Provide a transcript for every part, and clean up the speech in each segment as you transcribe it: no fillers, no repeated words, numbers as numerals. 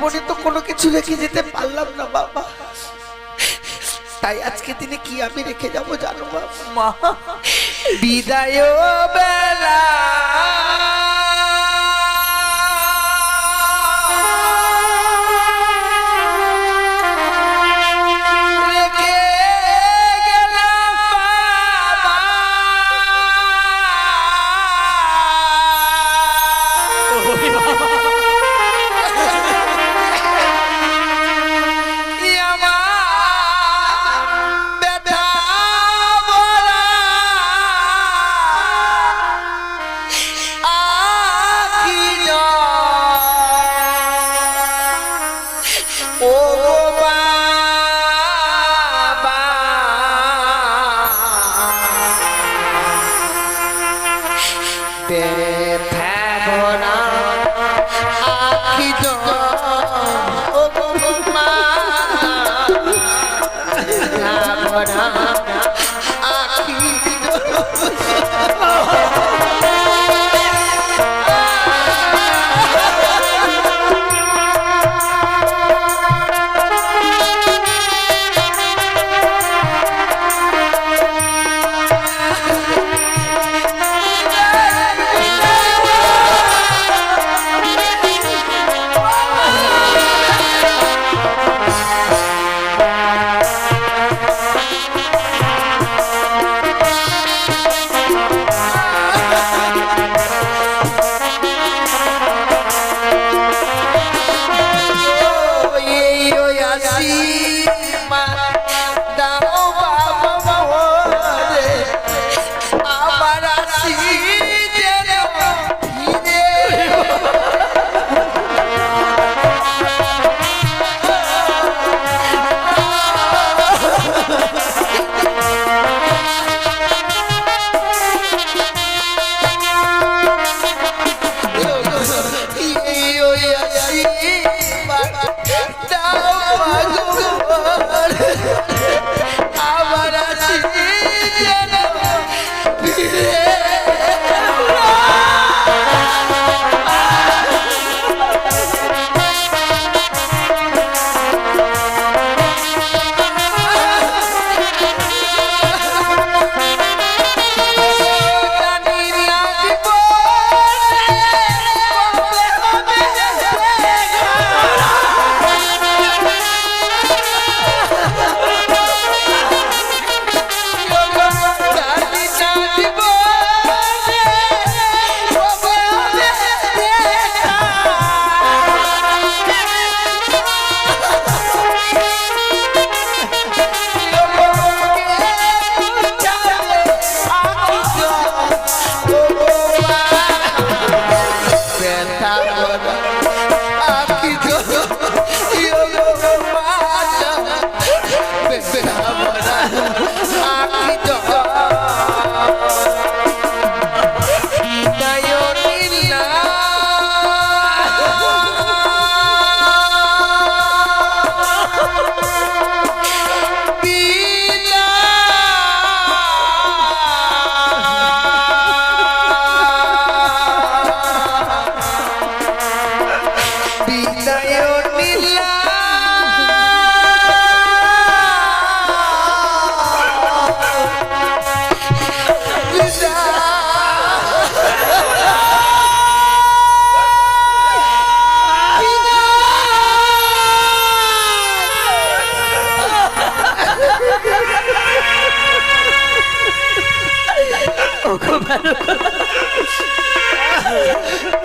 জীবনে তো কোনো কিছু রেখে যেতে পারলাম না বাবা, তাই আজকে দিনে কি আমি রেখে যাব জানো মা? বিদায় বেলা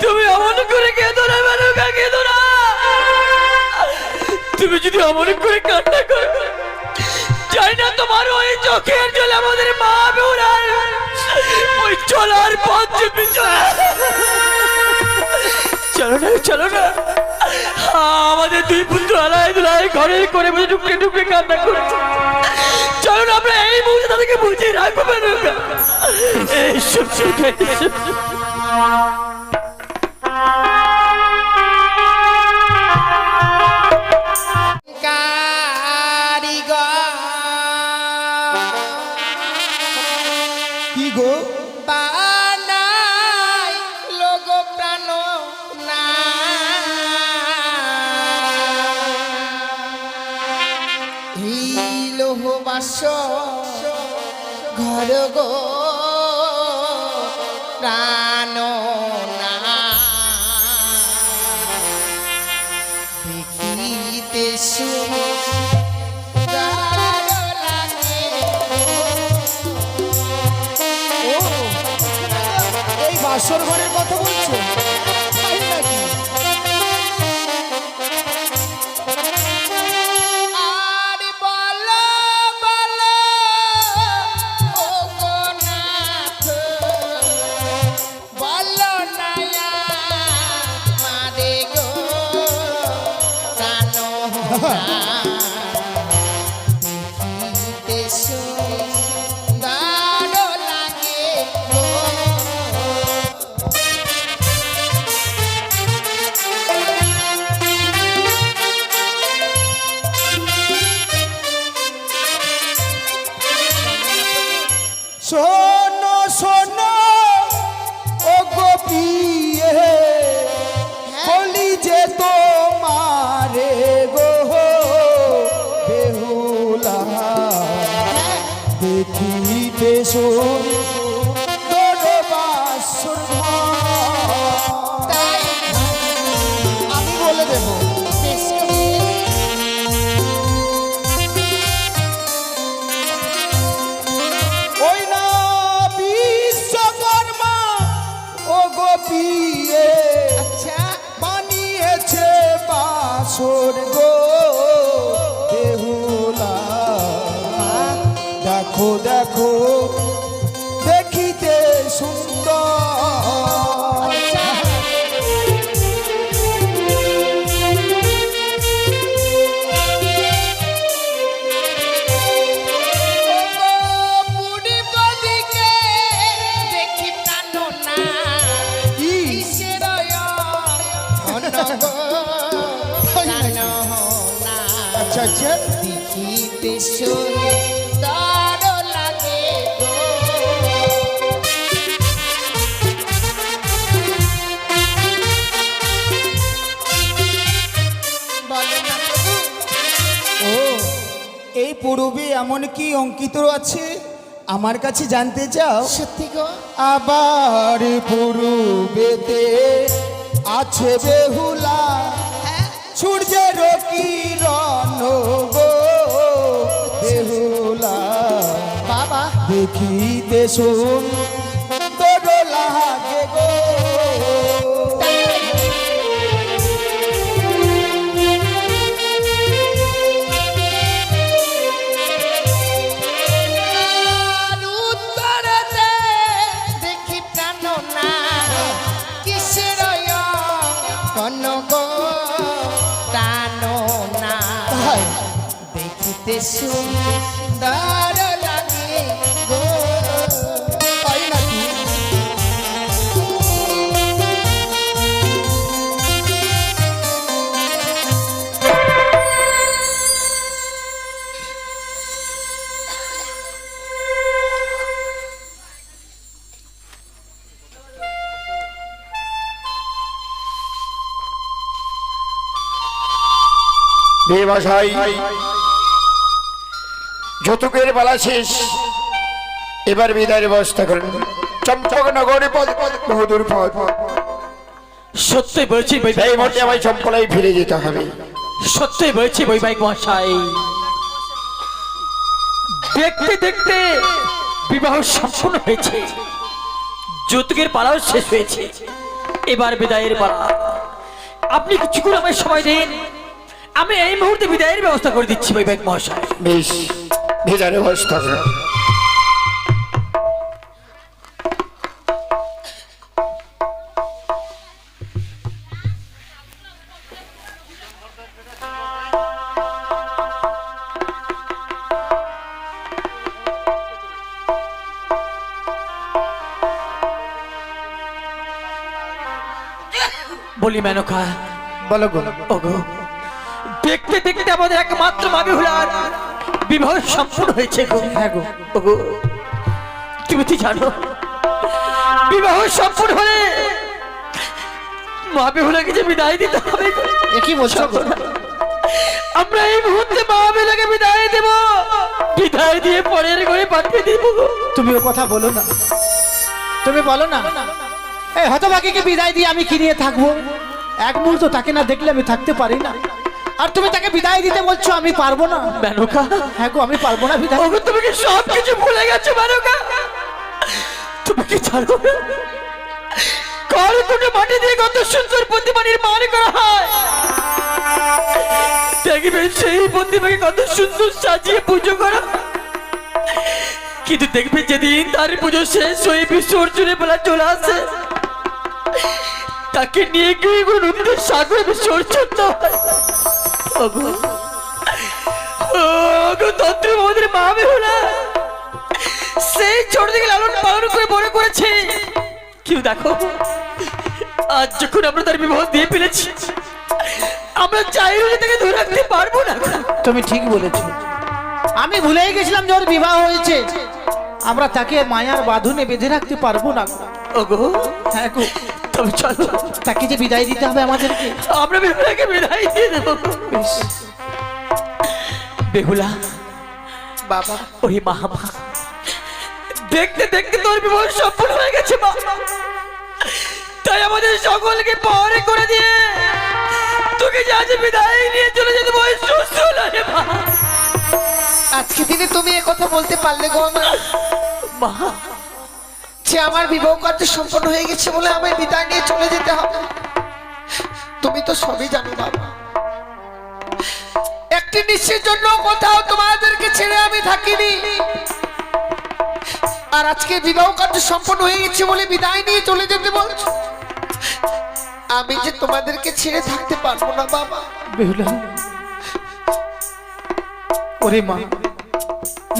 তুমি অমন করে কেঁদো না মেনকা, কেঁদো না। তুমি যদি অমন করে কান্না করো, জানি না তোমার ওই চোখের জল আমাদের মা বেউরার ওই চলার পথ চেপে চলো না, চলো না। আমাদের দুই পুত্র আলাই দুলাই ঘরের করে বসে টুকরে টুকরে কান্না করছে। চলো না, আমরা এই মুহূর্তে তাদেরকে বুঝিয়ে রাখবো মেনকা। এইসব চোখে কি গো বানাই লোগো প্রাণ না ঘর গো প্রাণ না দেখিতে সুন্দর লাগে। ও এই বাসর ঘরের কথা বলছো তাই নাকি? আর বলো বলো ও গো নাথ, বলো নয়া মারে গো প্রাণ দেখিতে সুন্দর লাগে গো। শোনো শোনো ও গোপিয়ে বলি যে তোমারে গো বেহুলা দেখিতে সুন্দর বাসর ঘর। তাই আমি বলে দেবো ওই না বিশ্বকর্মা ও গোপিয়ে আচ্ছা বানিয়েছে বাসর গো বেহুলা দেখো দেখো দেখিতে সুন্দর। বুড়ি বদিকে দেখি প্রাণ না কি? কিসের ঘন গো প্রাণ না আচ্ছা আচ্ছা দেখিতে সুন্দর লাগে গো। বলো না প্রভু। ও এই পূর্বে এমন কি অঙ্কিত আছে আমার কাছে জানতে চাও? সত্যি গো আবার পূর্বেতে আছে বেহুলা সূর্যের কিরণ গো বেহুলা বাবা দেখিতে সুন্দর লাগে গো। আর উত্তরেতে দেখি প্রাণ না কিসের ঘন গো প্রাণ না তাই দেখিতে সুন্দর লাগে গো। তাই নাকি? মশাই যতকের বেলা শেষ, এবার বিদায়ের ব্যবস্থা করেন। চম্পকনগরে পদ বহুদূর পথ, সত্যি বলছি এই বৈবাহিক মধ্যে আমায় চম্পলাই ফিরে যেতে হবে। সত্যি বলছি বৈবাহিক মশাই, দেখতে দেখতে বিবাহ সম্পূর্ণ হয়েছে, যৌতুকের পালাও শেষ হয়েছে, এবার বিদায়ের পালা। আপনি কিছু করে আমায় সময় দিন, আমি এই মুহূর্তে বিদায়ের ব্যবস্থা করে দিচ্ছি বৈবাহিক মহাশয়। বেশ, বিদায়ের ব্যবস্থা করেন। বলি মেনকা, বলো গো। ওগো, দেখতে দেখতে আমাদের একমাত্র মাবি হুলার বিবাহ সম্পূর্ণ হয়েছে গো। হ্যাঁ গো। ওগো, তুমি কি জানো বিবাহ সম্পূর্ণ হলে মাবি হুলাকে যে বিদায় দিতে হবে গো। এ কি বলছো গো? আমরা এই মুহূর্তে মাবি হুলাকে বিদায় দেব। বিদায় দিয়ে পরের ঘরে পাঠিয়ে দিব গো। তুমি ও কথা বলো না, তুমি বলো না এই হতভাগীকে বিদায় দিয়ে আমি কি নিয়ে থাকবো? এক মুহূর্ত তাকে না দেখলে আমি থাকতে পারি না। আর তুমি তাকে বিদায় দিতে বলছো আমি পারবো না। মেনকা, হ্যাঁ গো, আমি পারবো না বিদায়। ওগো তুমি কি সব কিছু ভুলে গেছো মেনকা? তুমি কি জানো না? কার দুটো মাটি দিয়ে কত সুন্দর প্রতিমা নির্মাণ করা হয়। দেখবে সেই প্রতিমাকে কত সুন্দর সাজিয়ে পুজো করা, কিন্তু দেখবে যেদিন তার পুজো শেষ হয়ে বিসর্জনের বেলা চলে আসে, তাকে নিয়ে গিয়ে কোনো নদীতে সাগরে বিসর্জন দেওয়া হয়। ওগো ওগো তন্ত্র আমাদের মা বেহুলা সেই ছোট থেকে লালন পালন করে বড় করেছে। কেউ দেখো আজ যখন আমরা তার বিবাহ দিয়ে ফেলেছি, আমরা চাইলে তাকে ধরে রাখতে পারবো না। তুমি ঠিক বলেছো, আমি ভুলেই গেছিলাম যে ওর বিবাহ হয়েছে। আমরা তাকে মায়ার বাঁধনে বেঁধে রাখতে পারবো না। ওগো হ্যাঁ গো, তবে চলো তাকে যে বিদায় দিতে হবে আমাদেরকে। আমরা বেহুলাকে বিদায় দিয়ে দেবো। বেহুলা বাবা, ওই মা, দেখতে দেখতে তোর বিবাহ সফল হয়ে গেছে মা। তাই আমাদের সকলকে পরে করে দিয়ে তোকে যে আজ বিদায় নিয়ে চলে যেতে বই সুস্থ লাগে মা। আজকে দিনে তুমি এ কথা বলতে পারলে গো আমার মা, যে আমার বিবাহ কার্য সম্পন্ন হয়ে গেছে বলে আমায় বিদায় নিয়ে চলে যেতে হবে। তুমি তো সবই জানো বাবা, একটি নিশ্চিত জন্য কোথাও তোমাদেরকে ছেড়ে আমি থাকিনি। আর আজকে বিবাহ কার্য সম্পন্ন হয়ে গেছে বলে বিদায় নিয়ে চলে যেতে বলছো, আমি যে তোমাদেরকে ছেড়ে থাকতে পারবো না বাবা। বেহুলা, ওরে মা,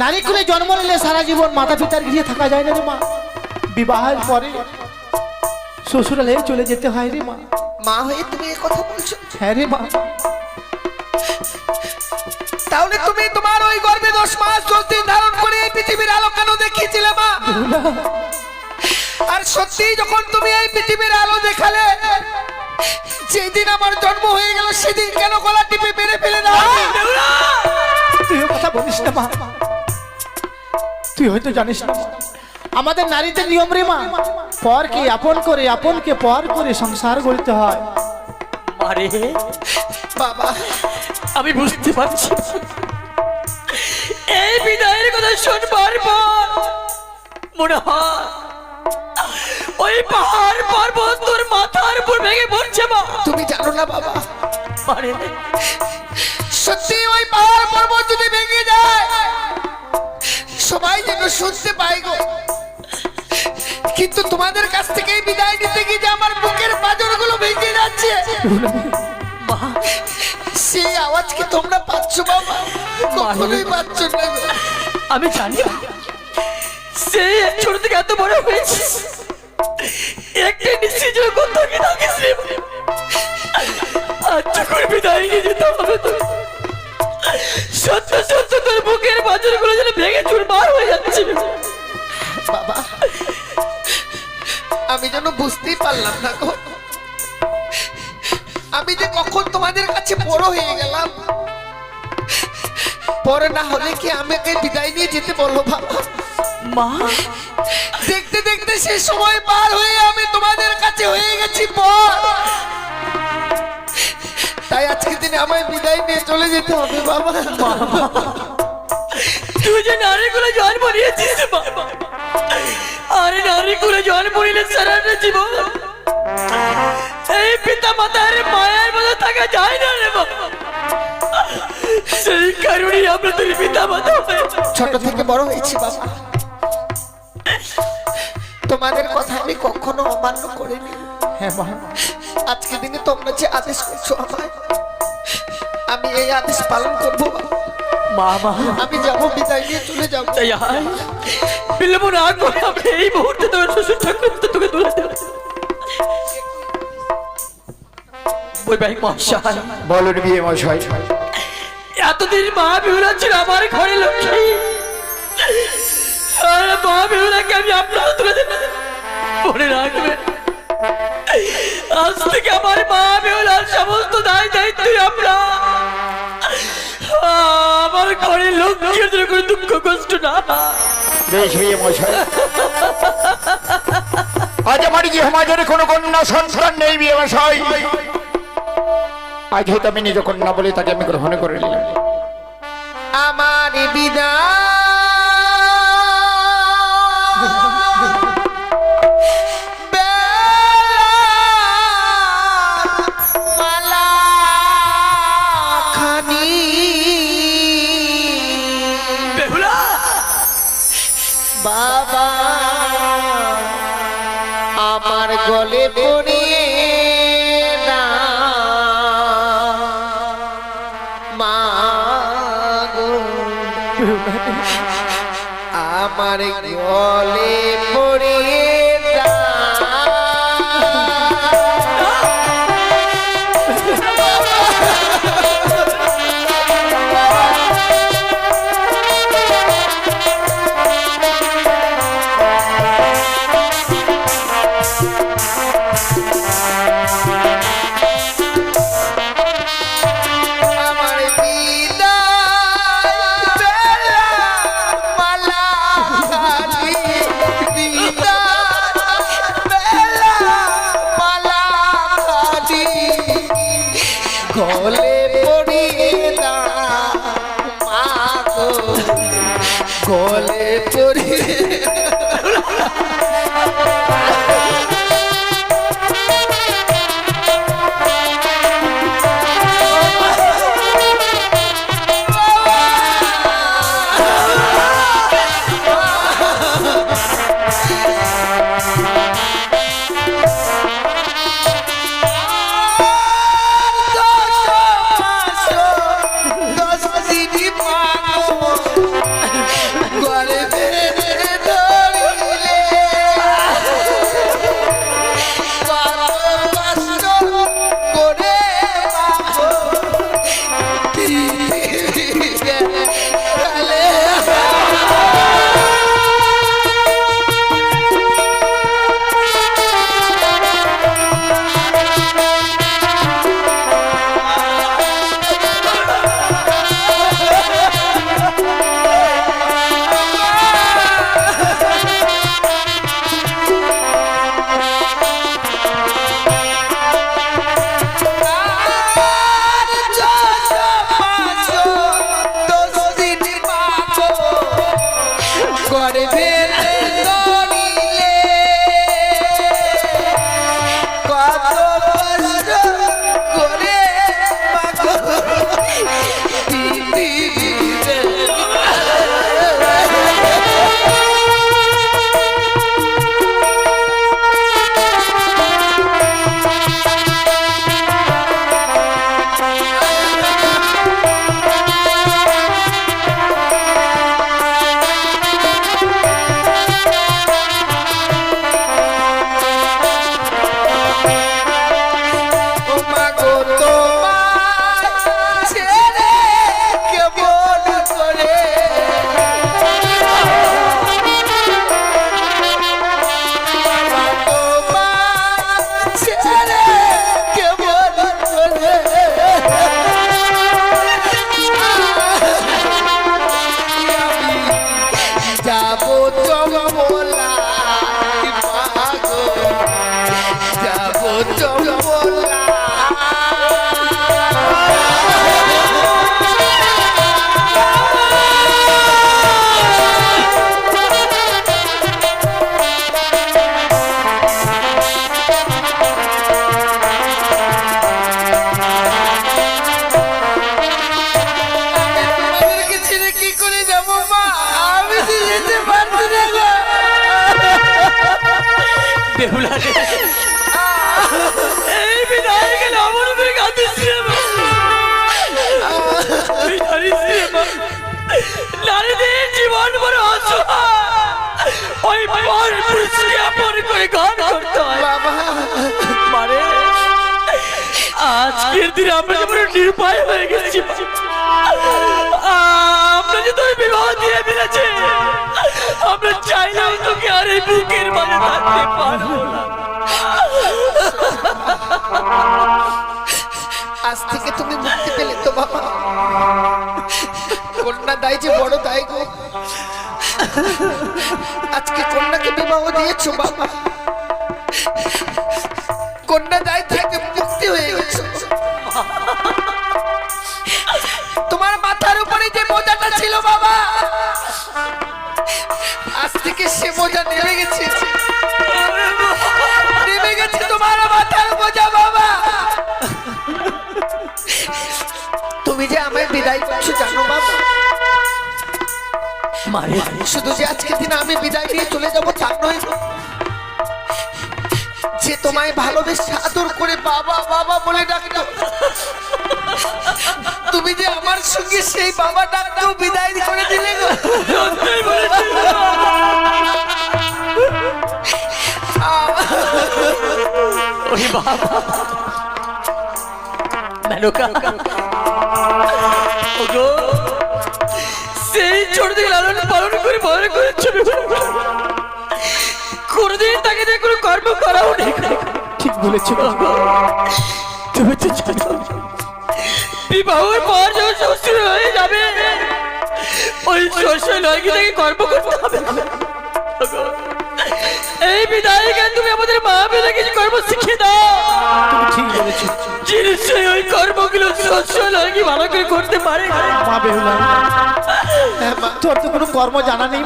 নারী কুলে জন্ম নিলে সারা জীবন মাতা পিতার গৃহে থাকা যায় না রে মা। বিবাহের পরে শ্বশুরালয়ে চলে যেতে হয় রে মা। মা হয়ে তুমি এ কথা বলছো? হ্যাঁ রে মা। তাহলে তুমি তোমার ওই গর্ভে 10 মাস 10 দিন ধারণ করে এই পৃথিবীর আলো কেন দেখিয়েছিলে মা? আর সত্যি যখন তুমি এই পৃথিবীর আলো দেখালে, যেদিন আমার জন্ম হয়ে গেল সেদিন কেন গলা টিপে মেরে ফেলে দাও? তুই কথা বলিস না মা, তুই হয়তো জানিস না আমাদের নারীদের নিয়ম রে মা, পরকে আপন করে আপনকে পর করে সংসার গড়তে হয়। মারে বাবা, আমি বুঝতে পারছি এই বিদায়ের কথা শুনবার পর মনে হয় ওই পাহাড় পর্বত তোর মাথার উপর ভেঙে পড়ছে মা। তুমি জানো না বাবা, মারে সত্যি ওই পাহাড় পর্বত যদি ভেঙে যায় সবাই যেন শুনতে পায় গো, কিন্তু তোমাদের কাছ থেকে বিদায় নিতে গিয়ে যে আমার বুকের পাঁজরগুলো ভেঙে যাচ্ছে, মা, সেই আওয়াজ কি তোমরা পাচ্ছ বাবা? কখনোই পাচ্ছ না গো। আমি জানি সেই ছোট থেকে এত বড় হয়েছে, একটা নিশ্চয় যখন তোকে থাকিস রে। আজ যখন বিদায় নিয়ে যেতে হবে তো সত্য সত্য তোর বুকের পাঁজরগুলো যেন ভেঙে চুরমার হয়ে যাচ্ছে বাবা, আমি যেন বুঝতেই পারলাম না গো, আমি যে কখন তোমাদের কাছে বড় হয়ে গেলাম। পরে না হলে কি আমাকে বিদায় নিয়ে যেতে বলো বাবা? মা। দেখতে দেখতে সে সময় পার হয়ে আমি তোমাদের কাছে হয়ে গেছি পর। তাই আজকে দিনে আমায় বিদায় নিয়ে চলে যেতে হবে বাবা। তুই যে নারীগুলো জন্ম নিয়েছিস বাবা, আরে নারীগুলো জন্ম নিলে সারাটা জীবন এই পিতা মাতার মায়ের মতো থাকা যায় না রে বাবা। সেই কারণেই আমরা তোর পিতা মাতা ছোট থেকে বড় হয়েছি বাবা, তোমাদের কথা আমি কখনো অমান্য করিনি। হ্যাঁ মা, আজকে দিনে তোমরা যে আদেশ করছো আমায়, আমি এই আদেশ পালন করবো বাবা। মা। মা, আমি যাবো, বিদায় নিয়ে চলে যাবো। তাই আয় বিলম্ব না করে আমরা এই মুহূর্তে তোর শ্বশুর ঠাকুর তোকে তুলে দেব। বৈবাহিক মহাশয়, বলুন বিয়ে মশাই। এতদিন মা বেহুলা ছিল আমার ঘরে লক্ষ্মী, আর মা বেহুলাকে আমি আপনারা তুলে দেব। মনে রাখবে আজ থেকে আমার মা বেহুলার সমস্ত দায় দায়িত্ব আমরা, আমার ঘরে লক্ষ্মী লক্ষ্যের জন্য কোনো দুঃখ কষ্ট না। বেশ হয়ে মশাই, আজ আমার কি সমাজের কোনো কন্যা সন্তান নেই বিয়ে মশাই। আজ হয়তো আমি নিজ কন্যা বলে তাকে আমি গ্রহণ করে নিলাম। আমার বিদায় মালা খানি বেহুলা, বাবা আমার গলে পড়িয়ে না মা গো, আমার গলে পড়িয়ে না। আমার বিদায় বেলা মালা খানি, বিদায় বেলা মালা খানি, গলে পড়িয়ে না মা গো, গলে পড়িয়ে। বেহুলা রে, এই বিদায় গেল আমার উপরে কাঁদিস রে মা। তুই জানিস রে মা, নারীদের জীবন বড় অসহায়, ওই পর পুরুষকে আপন করে গান করতে হয় মারে। আজকের দিন আমরা যেমন নিরুপায় হয়ে গেছি, আমরা যে তোর বিবাহ দিয়ে ফেলেছে, আমরা চাইলেও তোকে আর এই বুকের মাঝে থাকতে পারবো না। আজ থেকে তুমি মুক্তি পেলে তো বাবা, কন্যা দায় যে বড় দায় গো। আজকে কন্যাকে বিবাহ দিয়েছো বাবা, কন্যা দায় থেকে মুক্তি হয়ে গেছো। তোমার মাথার উপরে যে বোঝাটা ছিল বাবা, আজ থেকে সে বোঝা নেমে গেছে, নেমে গেছে তোমার মাথার বোঝা বাবা। তুমি যে আমায় বিদায় করছো জানো বাবা, মারে শুধু যে আজকের দিনে আমি বিদায় নিয়ে চলে যাবো তা নয়, যে তোমায় ভালোবেসে আদর করে বাবা বাবা বলে ডাকতো, তুমি যে আমার সঙ্গে সেই বাবা ডাকতেও বিদায় করে দিলে গো। সত্যি বলেছিস ওরে বাবা মেনকা ওগো সেই ছোট থেকে লালন পালন করে বড় করেছিল, কোনদিন তাকে দিয়ে কোনো কর্ম করাও নেই। ঠিক বলেছো তুমি তো জানো বিবাহের পর যখন শ্বশুর হয়ে যাবে ওই শ্বশুর নয় কি তাকে কর্ম করতে হবে। এই বিদায় কেন তুমি আমাদের মা বেলা কিছু কর্ম শিখিয়ে দাও। তুমি ঠিক বলেছো নিশ্চয়ই ওই কর্মগুলো শ্বশুর নয় কি ভালো করে করতে পারে। মা বেহুলা, হ্যাঁ মা, তোর তো কোনো কর্ম জানা নেই,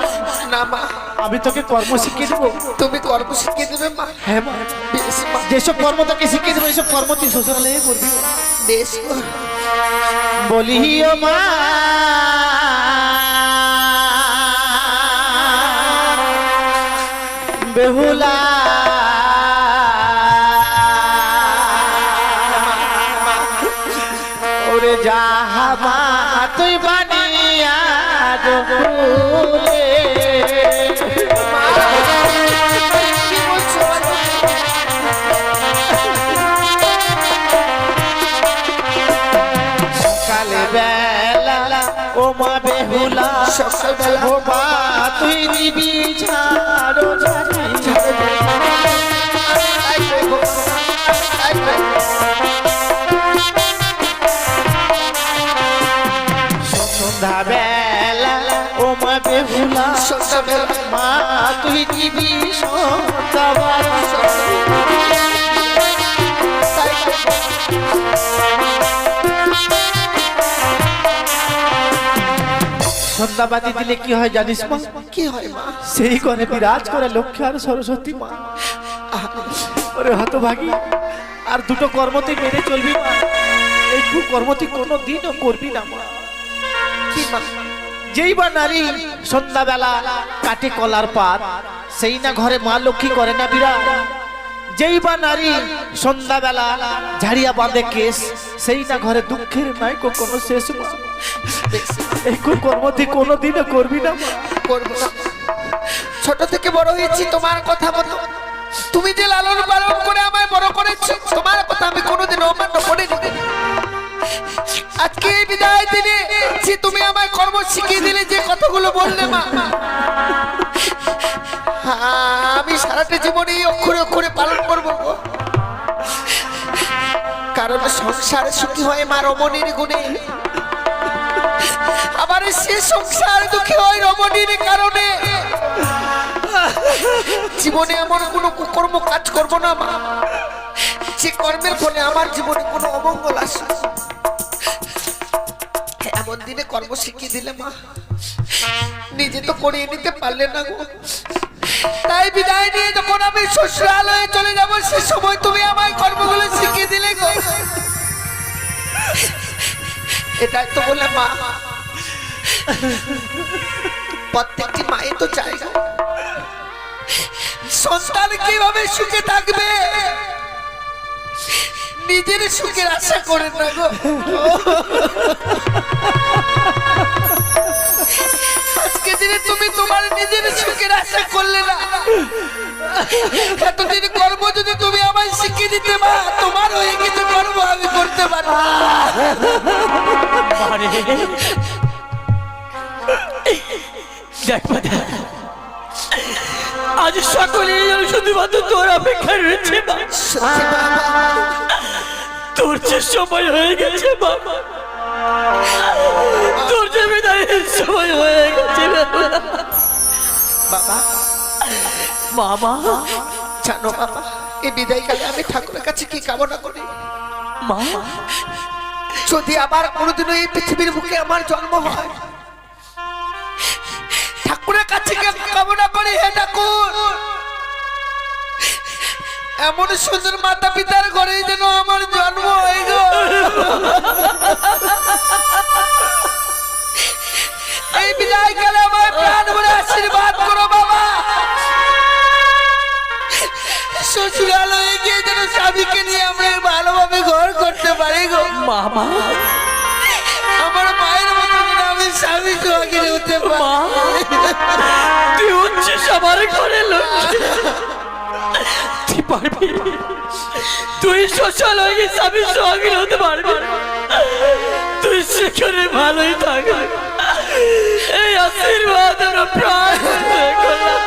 না মা, আমি তোকে কর্ম শিখিয়ে দেবো। তুমি কর্ম শিখিয়ে দেবে মা। হ্যাঁ মা, বেশ মা, যেসব কর্ম তোকে শিখিয়ে দেবো এইসব কর্ম তুই শ্বশুরালয়ে করবি। বেশ গো। বলি ও মা বেহুলা, ওরে যাহা তুই বানিয়া জগুলে কি বলছো? কালে বেলা ও মা বেহুলা, সকালবেলা ও মা তুই দিবি ছাড়ো জানি সন্ধ্যা বেলা ও মা বেহুলা, সকালবেলা মা তুই দিবি সন্ধ্যাবেলা। সন্ধ্যাবাতি দিলে কি হয় জানিস মা? কি হয় মা? সেই ঘরে বিরাজ করে লক্ষ্মী আর সরস্বতী মা। ওরে হতভাগী, আর দুটো কর্ম তুই মেনে চলবি মা, এই কর্ম তুই কোনো দিনও করবি না মা। কি মা? যেই বা নারী সন্ধ্যাবেলা কাটে কলার পাত, সেই না ঘরে মা লক্ষ্মী করে না বিরাজ। যেই বা নারী সন্ধ্যাবেলা ঝাড়িয়া বাঁধে কেস, সেই না ঘরে দুঃখের নাই কোনো শেষ মা। এই কর্ম তুই কোনো দিনও করবি না মা। করবো না। ছোট থেকে বড় হয়েছি তোমার কথা মতো, তুমি যে লালন পালন করে আমায় বড় করেছো, তোমার কথা আমি কোনোদিন অমান্য করিনি। আজকে এই বিদায় দিনে যে তুমি আমায় কর্ম শিখিয়ে দিলে, যে কথাগুলো বললে মা, আমি সারাটা জীবন এই অক্ষরে অক্ষরে পালন করবো গো। কারণ সংসার সুখী হয় মা রমণীর গুণে, আবার সে সংসার দুঃখী হয় রমণীর কারণে। জীবনে এমন কোনো কুকর্ম কাজ করবো না মা, যে কর্মের ফলে আমার জীবনে কোনো অমঙ্গল আসে। এমন দিনে কর্ম শিখিয়ে দিলে মা, নিজে তো করিয়ে নিতে পারলে না গো। তাই বিদায় নিয়ে যখন আমি শ্বশুরালয়ে চলে যাবো, সে সময় তুমি আমায় কর্মগুলো শিখিয়ে দিলে গো। এটাই তো বলে মা, প্রত্যেকটি মায়ে তো চাই সন্তান কিভাবে সুখে থাকবে, নিজের সুখের আশা করে না গো। আজকে দিনে তুমি তোমার নিজের সুখের আশা করলে না, এতদিন কর্ম যদি তুমি আমায় শিখিয়ে দিতে মা, তোমার হয়ে কিছু কর্ম আমি করতে পারবো। দেখ বাবা, আজ সকলে শুধুমাত্র তোর অপেক্ষা রয়েছে মা। সত্যি বাবা, তোর যে সময় হয়ে গেছে বাবা, তোর মানুষের বিদায়ের সময় হয়ে গেছে বাবা মামা। জানো বাবা, এই বিদায় কালে আমি ঠাকুরের কাছে কি কামনা করি, মা যদি আবার কোনোদিনও এই পৃথিবীর বুকে আমার জন্ম হয়, ঠাকুরের কাছে কি কামনা করি, হে ঠাকুর এমন সুন্দর মাতা পিতার ঘরে যেন আমার জন্ম হয় গো। এই বিদায় কালে আমার প্রাণ ভরে আশীর্বাদ করো বাবা। শ্বশুরালয়ে গিয়ে যেন স্বামীকে নিয়ে আমরা ভালোভাবে ঘর করতে পারি গো। মামা আমার মায়ের মতো যেন আমি স্বামী সোহাগিনী হতে মা, পারি। তুই হচ্ছিস আমার ঘরে লক্ষ্মী। তুই পারবি, তুই শৌচালয়ে গিয়ে স্বামী সোহাগিনী হতে পারবি, তুই সেখানে ভালোই থাকবি। এই আশীর্বাদ আমরা প্রাণ ভরে করলাম।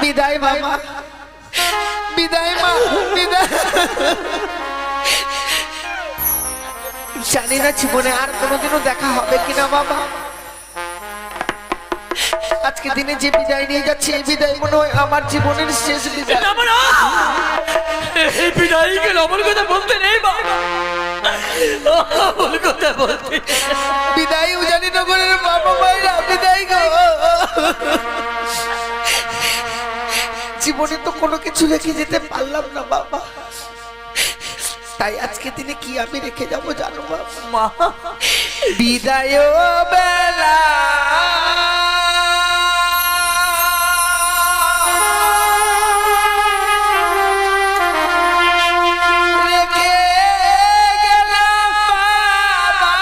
বিদায় বাবা, বিদায় মা, বিদায়। জানি না জীবনে আর কোনোদিনও দেখা হবে কিনা বাবা। আজকে দিনে যে বিদায় নিয়ে যাচ্ছে, এই বিদায় মনে হয় আমার জীবনের শেষ বিদায়। আমরা এই বিদায়ীকে অমন কথা বলতে নেই বাবা, অমন কথা বলতে। বিদায় উজানি নগরের বাবা মায়েরা বিদায় গো। জীবনে তো কোনো কিছু রেখে যেতে পারলাম না বাবা, তাই আজকে দিনে কি আমি রেখে যাব জানো বাবা? মা বিদায় বেলা রেখে গেলাম বাবা।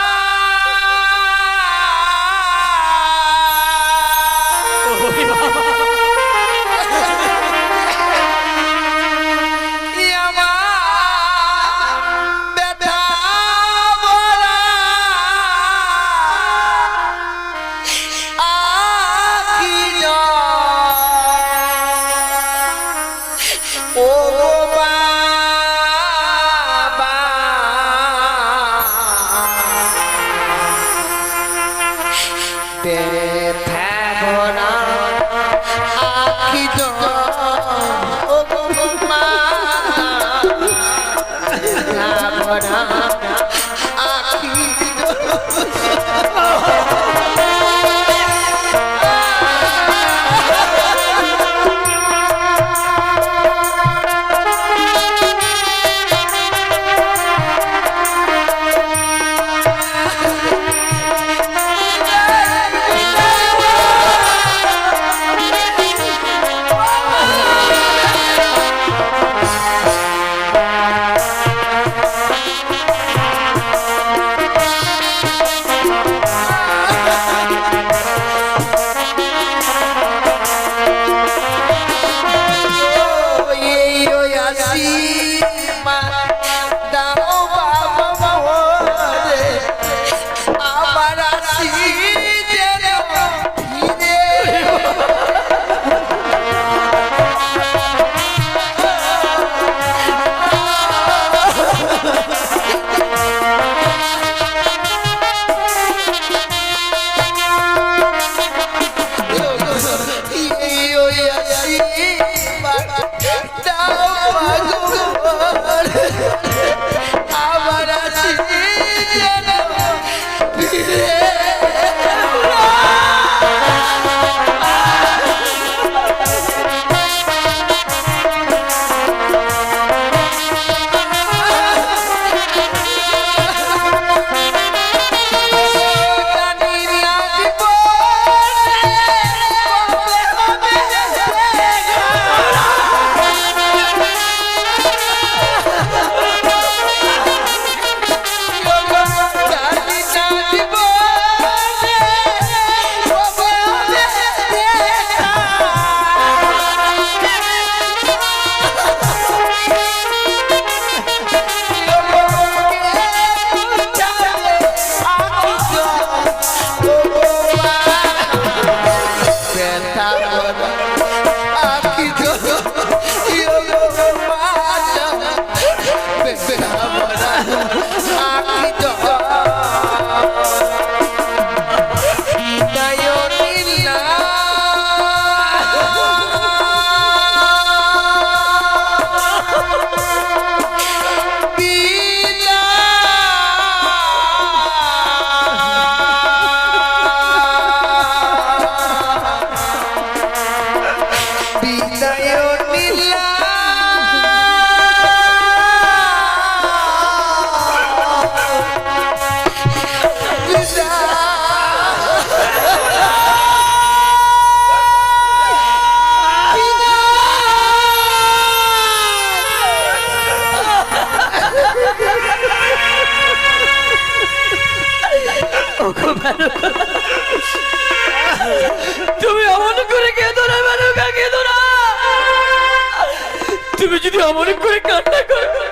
অমন করে কান্না করো?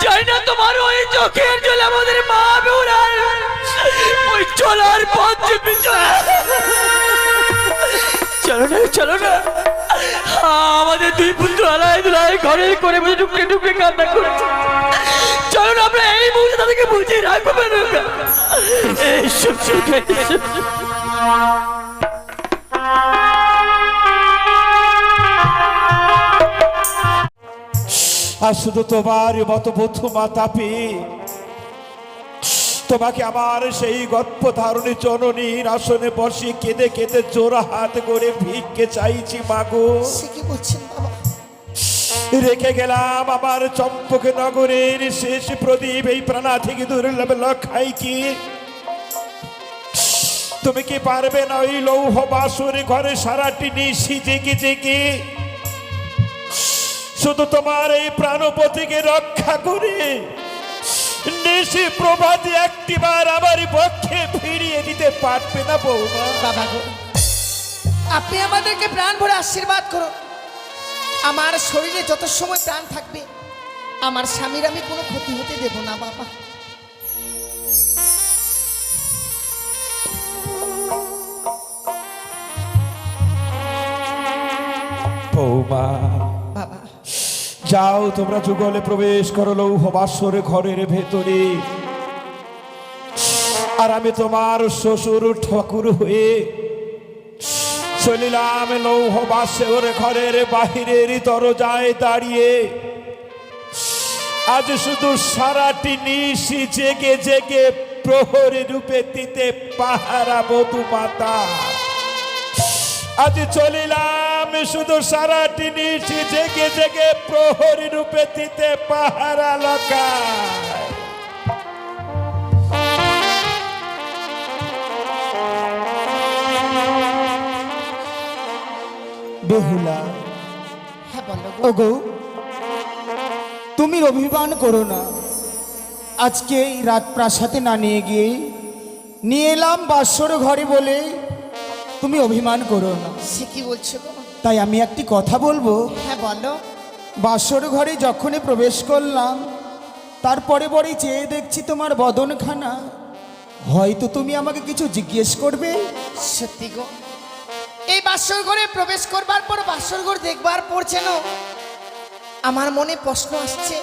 জানি না তোমার ওই চোখের জল আমাদের মা বেউরার ওই চলার পথ চেপে চলো না, চলো না। আমাদের দুই পুত্র আলায় দুলায় ঘরে করে বসে টুকরে টুকরে কান্না করছে। চলো না, আমরা এই মুহূর্তে তাদেরকে বুঝিয়ে রাখবো না। এইসব চোখে আর শুধু তোমার মতো বধূ মাতা পেয়ে তোমাকে আমার সেই গর্ভ ধারণী জননীর আসনে বসে কেঁদে কেঁদে জোড়া হাত করে ভিক্ষে চাইছি মাগো। সে কি বলছেন বাবা? রেখে গেলাম আমার চম্পক নগরের শেষ প্রদীপ এই প্রাণা থেকে দুর্লভ লক্ষাই কি তুমি কি পারবে না ওই লৌহ বাসুর ঘরে সারাটি নিশি জেগে জেগে শুধু তোমার এই প্রাণপতিকে রক্ষা করে নিশি প্রভাতে একটিবার আমার পক্ষে ফিরিয়ে দিতে পারবে না বৌমা? বাবা গো, আপনি আমাদেরকে প্রাণ ভরে আশীর্বাদ করুন। আমার শরীরে যত সময় প্রাণ থাকবে আমার স্বামীর আমি কোনো ক্ষতি হতে দেব না বাবা। বৌমা বাবা যাও, তোমরা যুগলে প্রবেশ করো লৌহ বাসর ঘরের ভেতরে। আর আমি তোমার শ্বশুর ঠাকুর হয়ে চলিলাম লৌহ বাসর ঘরের বাহিরের দরজায় দাঁড়িয়ে। আজ শুধু সারাটি নিশি জেগে জেগে প্রহরী রূপে দিতে পাহারা বধূ মাতা। আজ চলিলাম শুধু সারাটি নিশি জেগে জেগে প্রহরী রূপে দিতে পাহারা লকায়। বেহুলা, হ্যাঁ বলো গো। ওগো তুমি অভিমান করো না। আজকে এই রাত প্রাসাদে না নিয়ে গিয়ে নিয়ে এলাম বাসর ঘরে বলে তুমি অভিমান করো না। সে কি বলছো গো? তাই আমি একটি কথা বলবো। হ্যাঁ বলো। বাসর ঘরে যখনই প্রবেশ করলাম তারপরে পরেই চেয়ে দেখছি তোমার বদনখানা। হয়তো তুমি আমাকে কিছু জিজ্ঞেস করবে। সত্যি গো, এই বাসর ঘরে প্রবেশ করবার পর বাসর ঘর দেখবার পর যেন আমার মনে প্রশ্ন আসছে।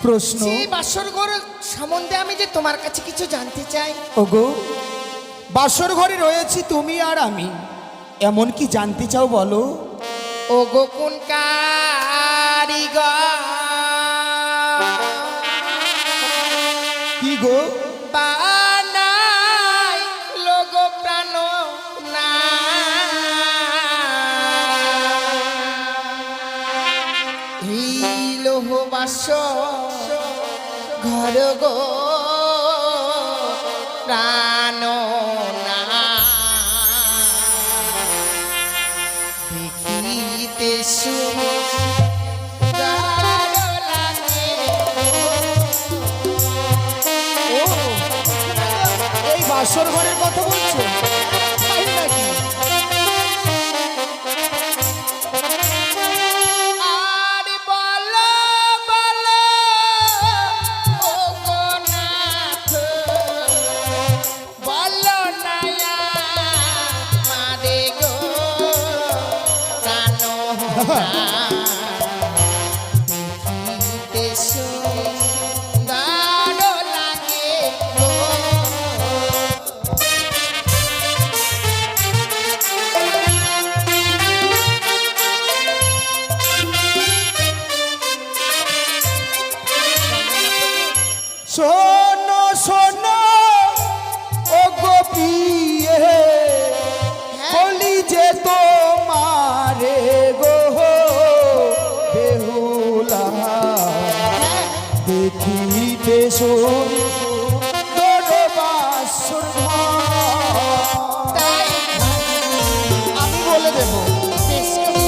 প্রশ্ন? এই বাসর ঘর সম্বন্ধে আমি যে তোমার কাছে কিছু জানতে চাই। ওগো, বাসর ঘরে রয়েছি তুমি আর আমি, এমন কি জানতে চাও বলো? ও গো কোন কারিগর কি গো? বানাই লোগো প্রাণ না এই লোহ বাসর ঘর গো প্রাণ না দেখিতে সুন্দর লাগে। ও, এই বাসর ঘরের কথা বলছো? তাই নাকি? আর বলো বলো ও গো নাথ, বলো নায়া মারে গো প্রাণ দেখিতে সুন্দর লাগে গো। শোনো শোনো ও গোপিয়ে, বলি যে তোমারে গো বেহুলা দেখিতে সুন্দর বাসর ঘর। তাই আমি বলে দেবো। বেশ করে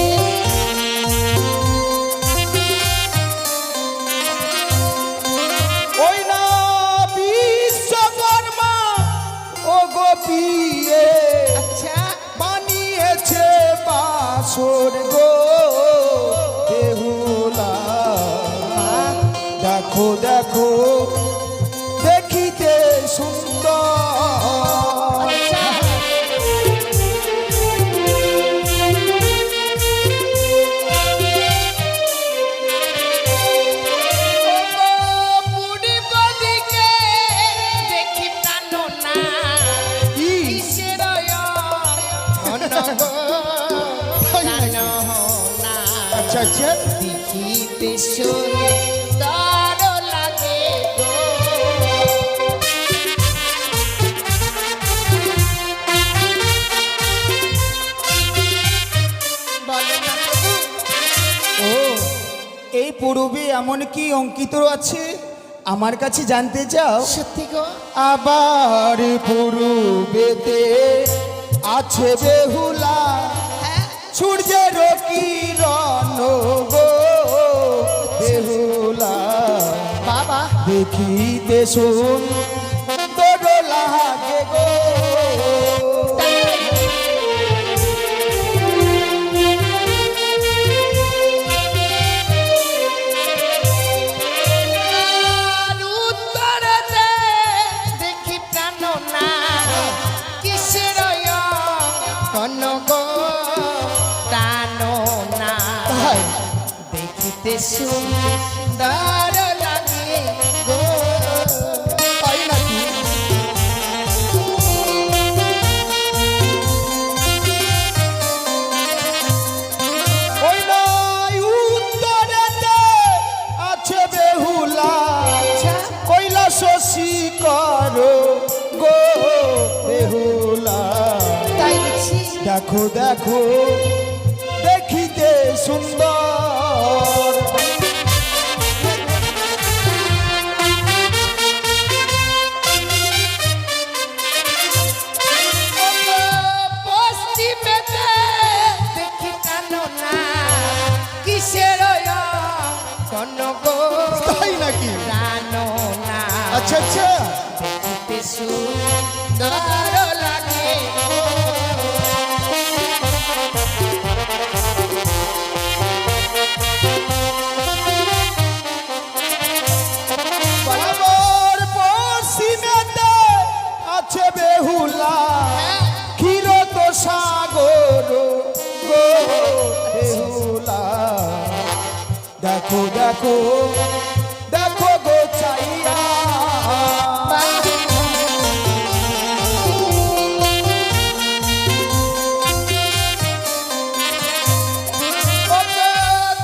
ওই না বিশ্বকর্মা ও গোপিয়ে আচ্ছা বানিয়েছে বাসর গো বেহুলা দেখো দেখো দেখিতে সুন্দর। আচ্ছা আচ্ছা দেখিতে সুন্দর লাগে গো। বলো না প্রভু। ও এই পূর্বে এমন কি অঙ্কিত আছে আমার কাছে জানতে চাও? সত্যি গো? আবার পূর্বেতে আছে বেহুলা সূর্যের কিরণ গো বেহুলা বাবা দেখিতে সুন্দর লাগে গো। আর উত্তরেতে দেখি প্রাণ না কিসের কোন গো প্রাণ না তাই দেখিতে সুন্দর লাগে গো। তাই নাকি? ওই নাই উত্তরেতে আছে বেহুলা কৈলাস করো গো বেহুলা তাই দেখছি দেখো দেখো দেখিতে সুন্দর। পশ্চিমেতে দেখি প্রাণ না কিসের কোন গো তাই নাকি? প্রাণ না আচ্ছা আচ্ছা দেখিতে সুন্দর লাগে গো। বরাবর পশ্চিমেতে আছে বেহুলা ক্ষীরত সাগর গো বেহুলা দেখো দেখো দেখো গো চাইয়া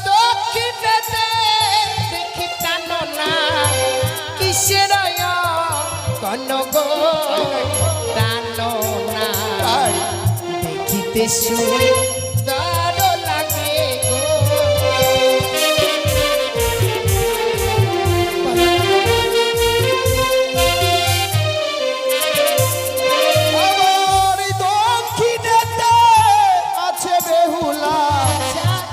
দক্ষিণেতে দেখি প্রাণ না কিসের কোন গো প্রাণ না তাই দেখিতে সুন্দর লাগে গো। আমার দক্ষিণেতে আছে বেহুলা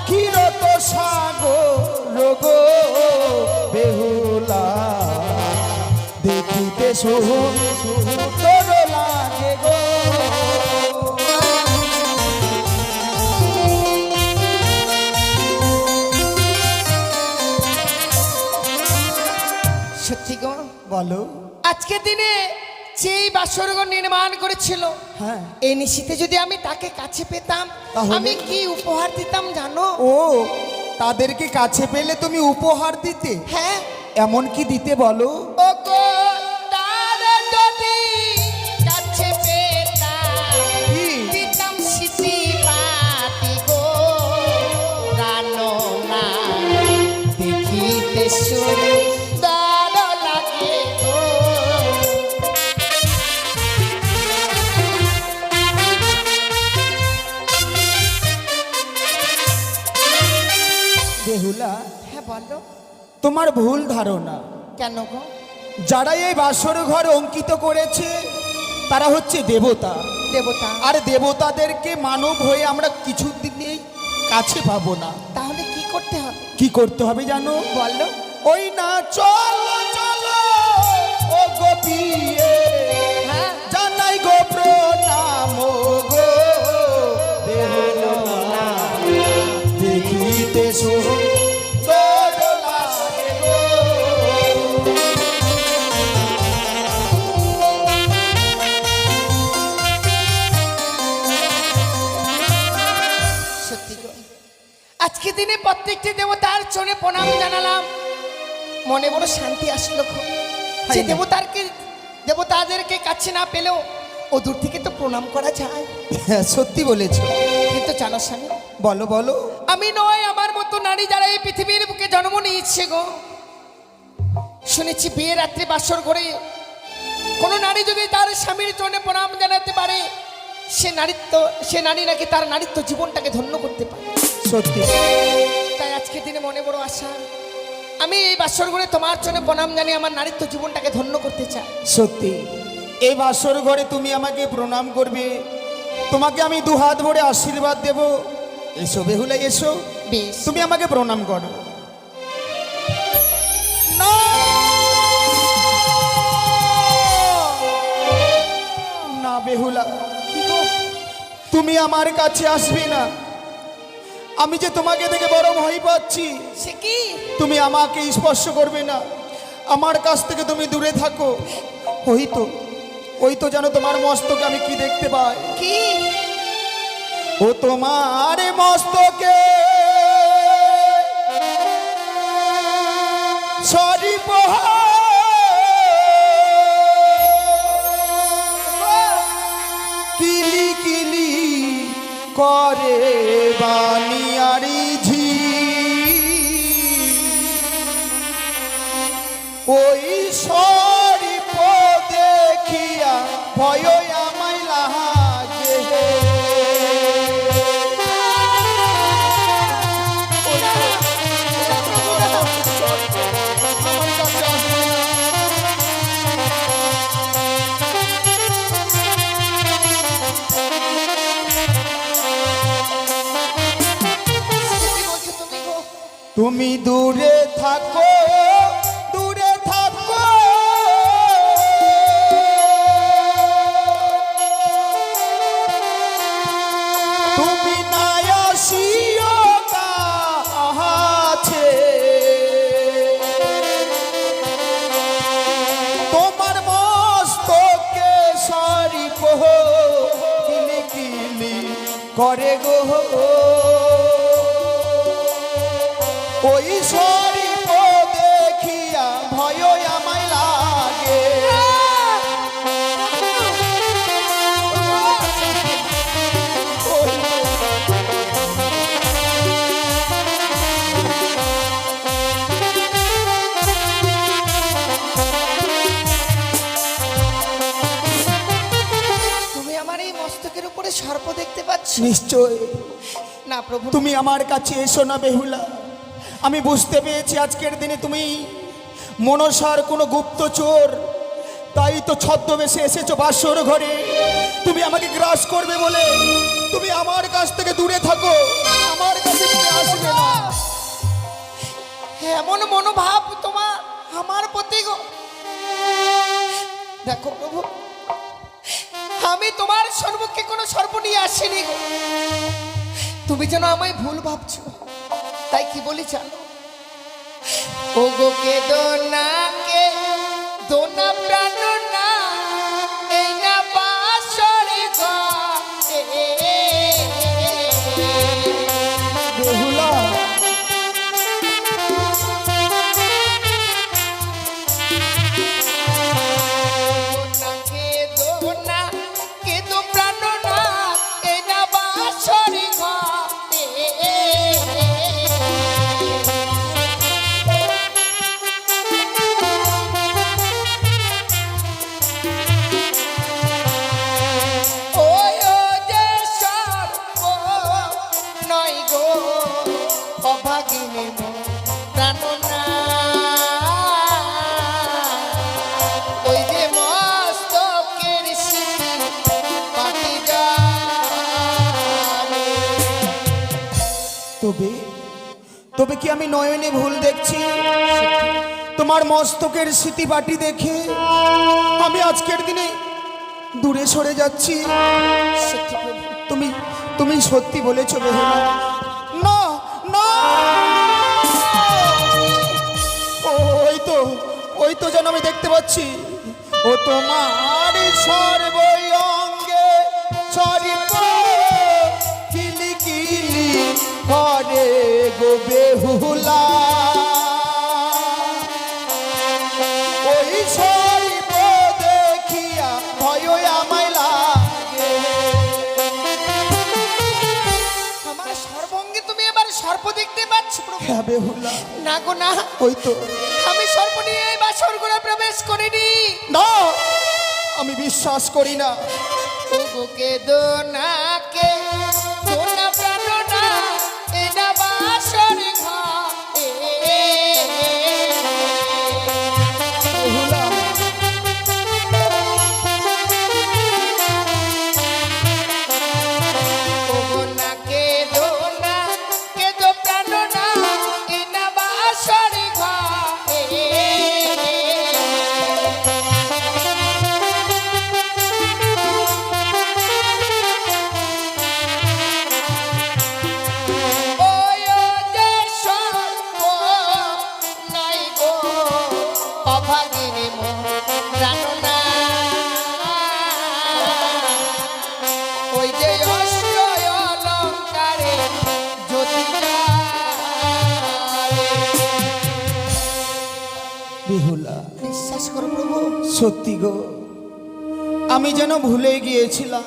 ক্ষীরত সাগর গো বেহুলা দেখিতে সুন্দর লাগে গো। সত্যি গো? বলো। আজকের দিনে যেই বাসরঘর নির্মাণ করেছিল হ্যাঁ এই নিশিতে যদি আমি তাকে কাছে পেতাম তাহলে? আমি কি উপহার দিতাম জানো? ও তাদেরকে কাছে পেলে তুমি উপহার দিতে? হ্যাঁ এমন কি দিতে বলো? ও গো তার যদি কাছে পেতাম কি? দিতাম সিটি পাতি গো প্রাণ না দেখিতে সুন্দর লাগে গো। বেহুলা হ্যাঁ বলো তোমার ভুল ধারণা। কেন গো? যারা এই বাসর ঘর অঙ্কিত করেছে তারা হচ্ছে দেবতা, দেবতা আর দেবতাদেরকে মানব হয়ে আমরা কিছুদিনেই কাছে পাবো না। তাহলে কি করতে হবে কি করতে হবে জানো? বলো। ওই না চলো চলো ও গোপিয়ে হ্যাঁ জানাই গো প্রণাম গো বেহুলা দেখিতে সুন্দর লাগে গো। আজকে দিনে প্রত্যেকটি দেবতার চরণে প্রণাম জানালাম, মনে বড় শান্তি আসলো খুব। যে দেবতাদেরকে কাছে না পেলেও ও দূর থেকে তো প্রণাম করা যায়। হ্যাঁ, সত্যি বলেছো। কিন্তু জানো স্বামী, বলো বলো। আমি নয়, আমার মতো নারী যারা এই পৃথিবীর বুকে জন্ম নিয়েছে গো, শুনেছি বিয়ে রাত্রি বাসর করে কোনো নারী যদি তার স্বামীর চরণে প্রণাম জানাতে পারে, সে নারী নাকি তার নারীত্ব জীবনটাকে ধন্য করতে পারে। সত্যি। তাই আজকে দিনে মনে বড় আশা, আমি এই বাসর ঘরে তোমার চরণে প্রণাম জানিয়ে আমার নারীত্ব জীবনটাকে ধন্য করতে চাই। সত্যি, এই বাসর ঘরে তুমি আমাকে প্রণাম করবে, তোমাকে আমি দুহাত ভরে আশীর্বাদ দেব। এসো বেহুলা, এসো, বেশ, তুমি আমাকে প্রণাম করো। না বেহুলা, তুমি আমার কাছে আসবে না। আমি যে তোমাকে দেখে বড় ভয় পাচ্ছি। সে কি? তুমি আমাকে স্পর্শ করবে না, আমার কাছ থেকে তুমি দূরে থাকো। ওই তো জানো তোমার মস্তকে আমি কি দেখতে পাই? কি? ও তোমার মস্তকে সরি কিলি কিলি করে বানিয়ারি ঝি, ওই সরি দেখিয়া ভয় আমায় লাগে। কি বলছো তুমি গো? তুমি দূরে থাকো, দূরে থাকো। তুমি না আসিও কাছে, তোমার মস্তকে সারি পোহ কিলি কিলি করে গো। ওই শরীর দেখিয়া ভয় আমায় লাগে। তুমি আমার এই মস্তকের উপরে সর্প দেখতে পাচ্ছ? নিশ্চয়। না প্রভু, তুমি আমার কাছে এসো না বেহুলা। আমি বুঝতে পেরেছি আজকের দিনে তুমি মনসার কোনো গুপ্তচোর, তাই তো ছদ্মবেশে এসেছো বাসর ঘরে। তুমি আমাকে গ্রাস করবে বলে তুমি আমার কাছ থেকে দূরে থাকো, আমার কাছে তুমি আসবে না। এমন মনোভাব তোমার আমার প্রতি গো। দেখো প্রভু, আমি তোমার সর্বকে কোনো সর্প নিয়ে আসিনি গো। তুমি যেন আমায় ভুল ভাবছো, তাই কি বলি জানো? ও গো কে দোনা প্রাণ না, এই না বাসরে ঘরে। বেহুলা, কে দো প্রাণ না, এই না বাসরে ঘরে। ওই ও যে সর্প নয় গো, অভাগিনী প্রাণ না, ওই যে মস্তকের পাটি যাবে। তবে কি আমি নয়নে ভুল দেখছি? তোমার মস্তকের স্মৃতি বাটি দেখে আমি আজকের দিনে দূরে সরে যাচ্ছি। সত্যি প্রভু, তুমি সত্যি বলেছো বেহুলা। না না, ওই তো যেন আমি দেখতে পাচ্ছি। ও তোমার সর্বই অঙ্গে সরি কিলি কিলি করে গো বেহুলা ওই সর্ব দেখিয়া ভয় আমায় লাগে। আমার সর্বঙ্গে তুমি এবার সর্প দেখতে পাচ্ছ প্রভু? হ্যাঁ বেহুলা, না গো না, ওই তো। আমি সর্প নিয়ে এই বাসর ঘরে প্রবেশ করিনি। না, আমি বিশ্বাস করি না। ও গো কে দো না, কে দো না প্রাণ না, এ না বাসর ঘরে। বেহুলা, ও গো না কে দো না, কে দো প্রাণ না, এ না বাসর ঘরে। ওই ও যে সর্প নাই গো অভাগিনী মন প্রাণ না, ওই যে অষ্ট অলঙ্কারে জ্যোতি জ্বালে। বেহুলা, বিশ্বাস করো প্রভু, সত্যি গো, আমি যেন ভুলে গিয়েছিলাম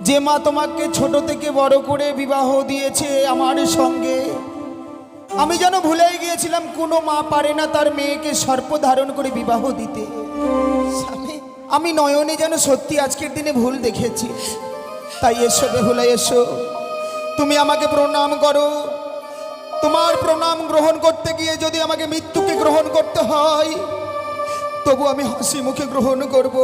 যে মা তোমাকে ছোট থেকে বড় করে বিবাহ দিয়েছে আমার সঙ্গে। আমি যেন ভুলে গিয়েছিলাম কোনো মা পারে না তার মেয়েকে সর্প ধারণ করে বিবাহ দিতে। স্বামী আমি নয়নে যেন সত্যি আজকের দিনে ভুল দেখেছি। তাই এসো বেহুলা, এসো, তুমি আমাকে প্রণাম করো। তোমার প্রণাম গ্রহণ করতে গিয়ে যদি আমাকে মৃত্যুকে গ্রহণ করতে হয়, তবু আমি হাসি মুখে গ্রহণ করব।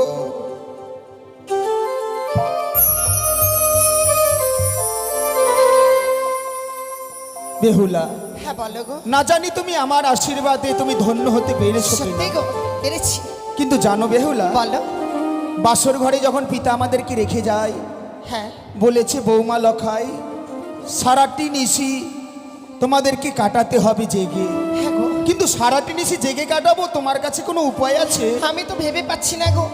বেহুলা, হ্যাঁ বলো গো। না জানি তুমি আমার আশীর্বাদে তুমি ধন্য হতে পেরেছো সত্যি কিনা, গো, পেরেছি। কিন্তু জানো বেহুলা, বলো। বাসর ঘরে যখন পিতা আমাদেরকে রেখে যায়, হ্যাঁ বলেছে বৌমা লখাই সারাটি নিশি তোমাদেরকে কাটাতে হবে জেগে। হ্যাঁ গো, কিন্তু সারাটি নিশি জেগে কাটাবো, তোমার কাছে কোনো উপায় আছে? আমি তো ভেবে পাচ্ছি না গো,